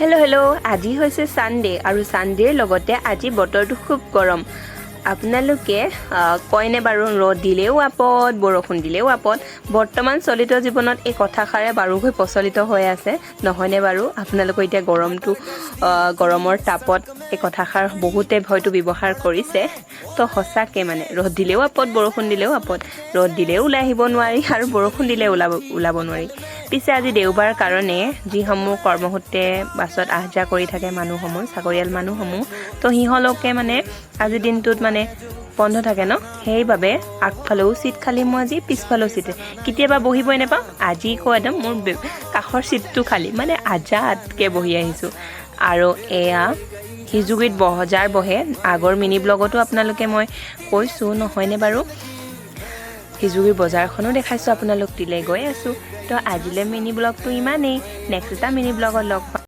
hello' আজি হৈছে Sunday আৰু সানডেৰ লগতে আজি বতৰটো খুব গৰম আপোনালোকে কয়নে বাৰু ৰ'দ দিলেও আপদ বৰষুণ দিলেও আপদ বৰ্তমান চলিত জীৱনত এই কথাষাৰে বাৰুকৈ প্ৰচলিত হৈ আছে নহয়নে বাৰু আপোনালোকে এতিয়া গৰমৰ তাপত এই কথাষাৰ বহুতে হয়তো ব্যৱহাৰ কৰিছে তো সঁচাকৈ মানে ৰ'দ দিলেও আপদ বৰষুণ দিলেও আপদ ৰ'দ দিলেও ওলাই আহিব নোৱাৰি আৰু বৰষুণ দিলে ওলাব নোৱাৰি পিছে আজি দেওবাৰ কাৰণে যিসমূহ কৰ্মসূত্ৰে বাছত আহ যাহ কৰি থাকে মানুহসমূহ চাকৰিয়াল মানুহসমূহ তো সিহঁতলোকে মানে আজি দিনটোত মানে বন্ধ থাকে ন সেইবাবে আগফালেও চিট খালী মই আজি পিছফালেও চিট কেতিয়াবা বহিবই নাপাওঁ আজি কৈ একদম মোৰ কাষৰ চিটটো খালী মানে আজাদকৈ বহি আহিছোঁ আৰু এয়া সিজুগুৰিত বজাৰ বহে আগৰ মিনি ব্লগতো আপোনালোকে মই কৈছোঁ নহয়নে বাৰু সিজুগুৰি বজাৰখনো দেখাইছোঁ আপোনালোক দিলে গৈ আছোঁ তো আজিলৈ মিনি ব্লগটো ইমানেই নেক্সট এটা মিনি ব্লগত লগ পাম